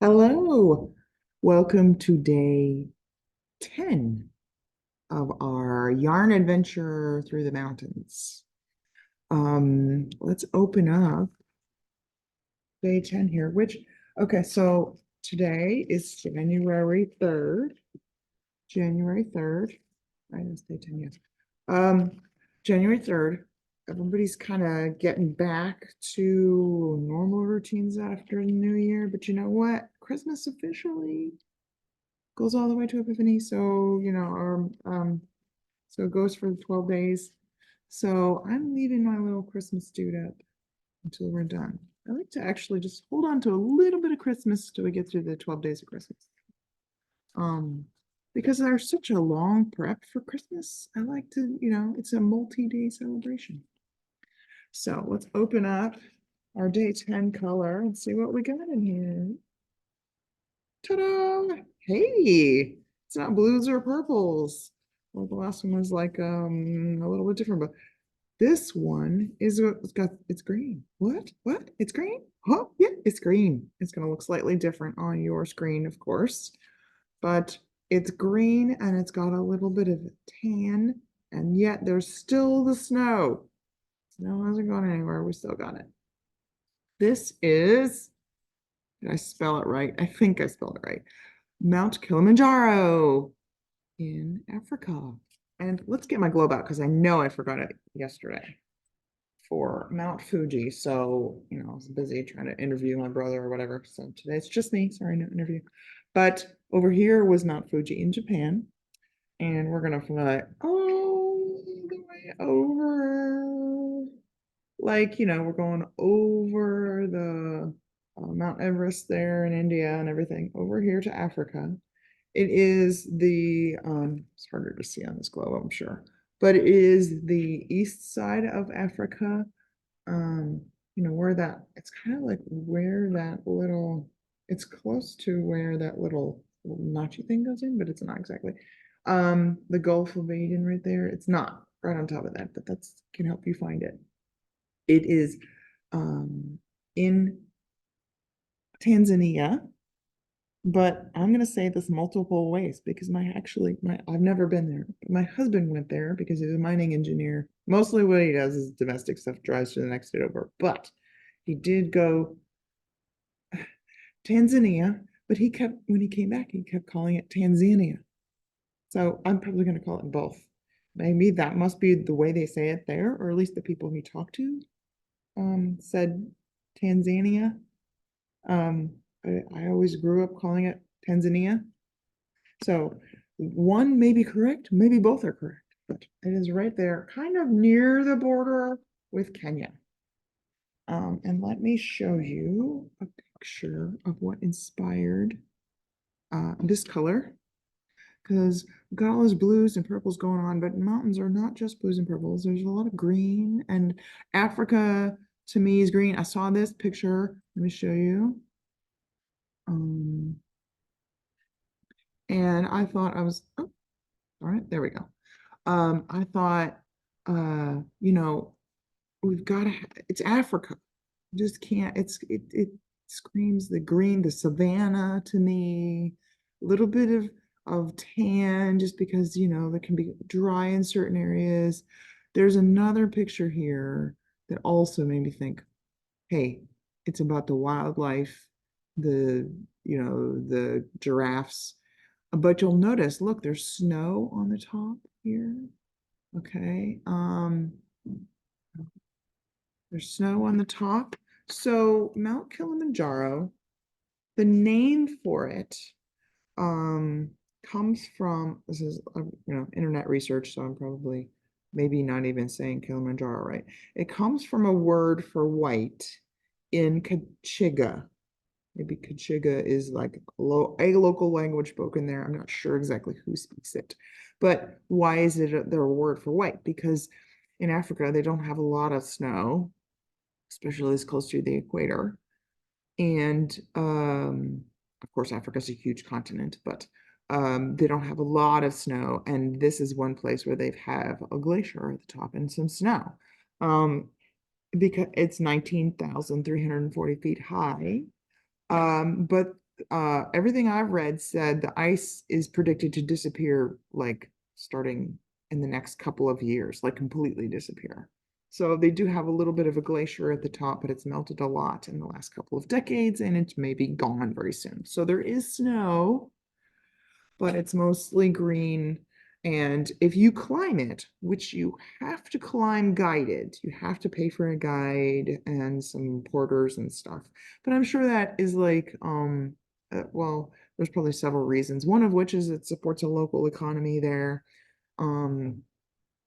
Hello, welcome to day 10 of our yarn adventure through the mountains. Let's open up day 10 here, okay, so today is January 3rd. January 3rd. I didn't say 10 yet. January 3rd. Everybody's kind of getting back to normal routines after the new year, but you know what? Christmas officially goes all the way to Epiphany. So, so it goes for the 12 days. So I'm leaving my little Christmas dude up until we're done. I like to actually just hold on to a little bit of Christmas till we get through the 12 days of Christmas. Um, because there's such a long prep for Christmas. I like to, it's a multi-day celebration. So let's open up our day 10 color and see what we got in here. Ta-da! Hey, it's not blues or purples. Well, the last one was like a little bit different, but this one is it's green. What? What? It's green? Oh, yeah, it's green. It's gonna look slightly different on your screen, of course, but it's green and it's got a little bit of tan, and yet there's still the snow. Snow hasn't gone anywhere. We still got it. This is, did I spell it right? I think I spelled it right. Mount Kilimanjaro in Africa. And let's get my globe out because I know I forgot it yesterday for Mount Fuji. So, I was busy trying to interview my brother or whatever. So today it's just me. Sorry, no interview. But over here was Mount Fuji in Japan. And we're going to fly all the way over. Like, we're going over the Mount Everest there in India and everything over here to Africa. It is it's harder to see on this globe, I'm sure, but it is the east side of Africa. Um, where it's kind of like where that little, it's close to where that little notchy thing goes in, but it's not exactly. The Gulf of Aden right there. It's not right on top of that, but that's can help you find it. It is in Tanzania, but I'm going to say this multiple ways because I've never been there. But my husband went there because he's a mining engineer. Mostly what he does is domestic stuff, drives to the next state over. But he did go Tanzania, but when he came back, he kept calling it Tanzania. So I'm probably going to call it both. Maybe that must be the way they say it there, or at least the people he talked to said Tanzania. Um, I always grew up calling it Tanzania. So one may be correct, maybe both are correct, but it is right there, kind of near the border with Kenya. And let me show you a picture of what inspired this color, because we've got all those blues and purples going on, but mountains are not just blues and purples. There's a lot of green, and Africa to me is green. I saw this picture. Let me show you. And I thought oh, all right, there we go. I thought, we've got to, it's Africa. Just can't, it screams the green, the savanna to me, a little bit of tan, just because, there can be dry in certain areas. There's another picture here that also made me think, hey, it's about the wildlife, the giraffes. But you'll notice, look, there's snow on the top here. Okay. There's snow on the top. So Mount Kilimanjaro, the name for it, um, comes from, this is, internet research, so I'm probably maybe not even saying Kilimanjaro right. It comes from a word for white in Kachiga. Maybe Kachiga is like a local language spoken there. I'm not sure exactly who speaks it. But why is it their word for white? Because in Africa, they don't have a lot of snow, especially as close to the equator. And of course, Africa is a huge continent, but they don't have a lot of snow. And this is one place where they have a glacier at the top and some snow. Because it's 19,340 feet high. But Everything I've read said the ice is predicted to disappear like starting in the next couple of years, like completely disappear. So they do have a little bit of a glacier at the top, but it's melted a lot in the last couple of decades and it's maybe gone very soon. So there is snow, but it's mostly green. And if you climb it, which you have to climb guided, you have to pay for a guide and some porters and stuff. But I'm sure that is like, well, there's probably several reasons. One of which is it supports a local economy there. Um,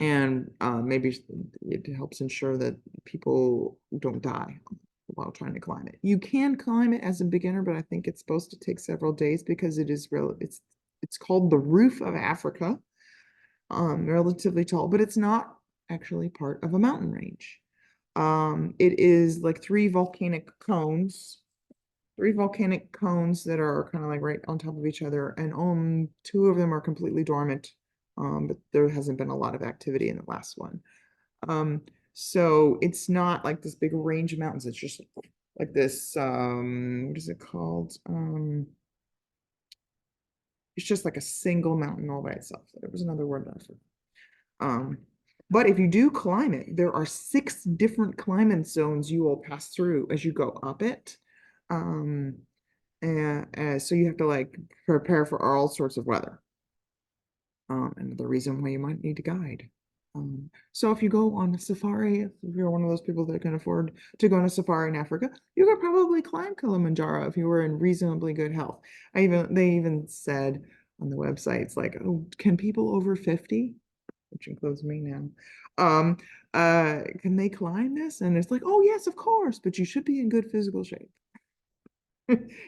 and maybe it helps ensure that people don't die while trying to climb it. You can climb it as a beginner, but I think it's supposed to take several days because it is real. It's called the roof of Africa, relatively tall, but it's not actually part of a mountain range. It is like three volcanic cones that are kind of like right on top of each other, and two of them are completely dormant. But there hasn't been a lot of activity in the last one. Um, so it's not like this big range of mountains. It's just like this, what is it called? It's just like a single mountain all by itself. There was another word that I forgot. Um, but if you do climb it, there are 6 different climate zones you will pass through as you go up it. Um, and so you have to like prepare for all sorts of weather. Another reason why you might need a guide. So if you go on a safari, if you're one of those people that can afford to go on a safari in Africa, you could probably climb Kilimanjaro if you were in reasonably good health. They even said on the website, it's like, oh, can people over 50, which includes me now, can they climb this? And it's like, oh yes, of course, but you should be in good physical shape.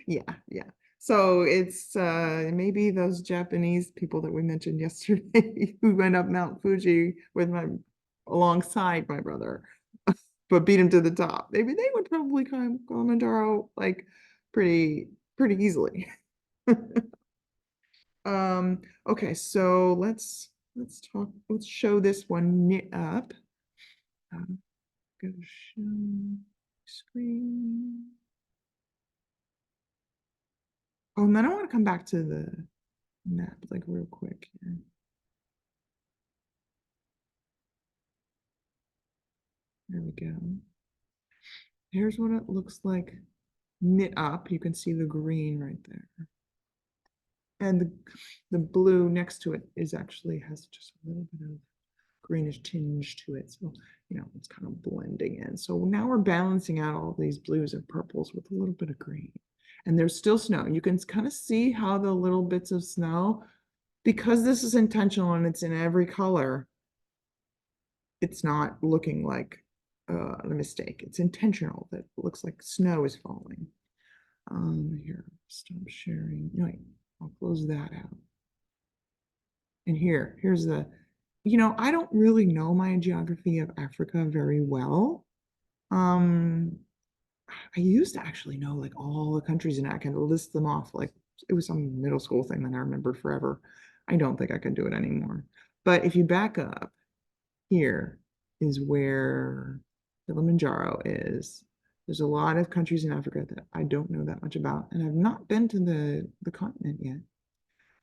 Yeah, yeah. So it's maybe those Japanese people that we mentioned yesterday who went up Mount Fuji with my alongside my brother, but beat him to the top. Maybe they would probably climb Kilimanjaro like pretty easily. Okay, so let's show this one up. Go show screen. Oh, and then I want to come back to the map like real quick here. There we go. Here's what it looks like knit up. You can see the green right there. And the blue next to it is actually has just a little bit of greenish tinge to it. So, it's kind of blending in. So now we're balancing out all these blues and purples with a little bit of green. And there's still snow. You can kind of see how the little bits of snow, because this is intentional and it's in every color, it's not looking like a mistake. It's intentional that it looks like snow is falling. Here, stop sharing. No, wait, I'll close that out. And here's I don't really know my geography of Africa very well. Um, I used to actually know like all the countries and I can list them off. Like it was some middle school thing that I remembered forever. I don't think I can do it anymore. But if you back up, here is where Kilimanjaro is. There's a lot of countries in Africa that I don't know that much about, and I've not been to the continent yet.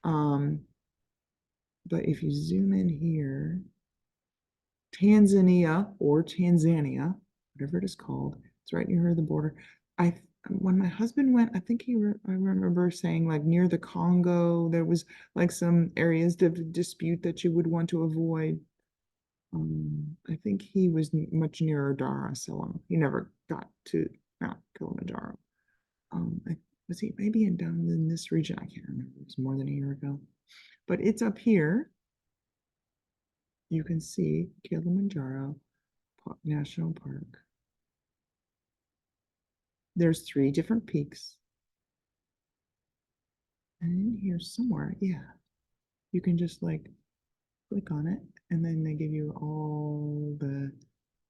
Um, but if you zoom in here, Tanzania, whatever it is called, it's right near the border. When my husband went, I think I remember saying like near the Congo, there was like some areas of dispute that you would want to avoid. I think he was much nearer Dar es Salaam. He never got to Mount Kilimanjaro. Was he maybe down in this region? I can't remember. It was more than a year ago. But it's up here. You can see Kilimanjaro National Park. There's 3 different peaks. And here somewhere, yeah, you can just like click on it and then they give you all the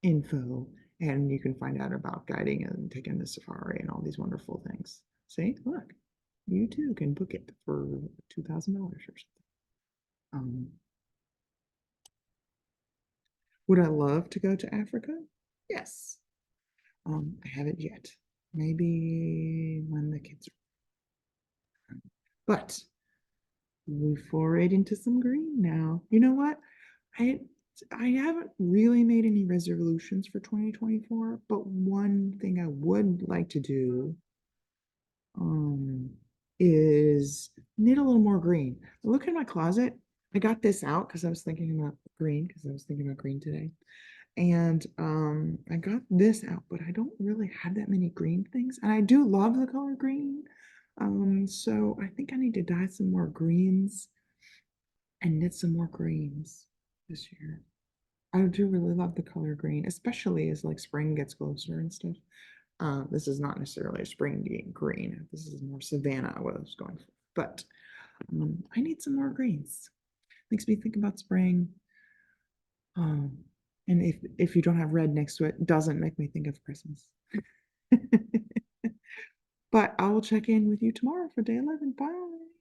info and you can find out about guiding and taking the safari and all these wonderful things. See, look, you too can book it for $2,000 or something. Would I love to go to Africa? Yes. I haven't yet. Maybe when the kids But we forayed into some green now. You know what? I I haven't really made any resolutions for 2024, but one thing I would like to do um is knit a little more green. Look in my closet. I got this out because I was thinking about green today. And I got this out, but I don't really have that many green things. And I do love the color green. So I think I need to dye some more greens and knit some more greens this year. I do really love the color green, especially as like spring gets closer and stuff. This is not necessarily a spring green. This is more Savannah what I was going for. But I need some more greens. Makes me think about spring. Um, and if you don't have red next to it, doesn't make me think of Christmas. But I will check in with you tomorrow for day 11. Bye.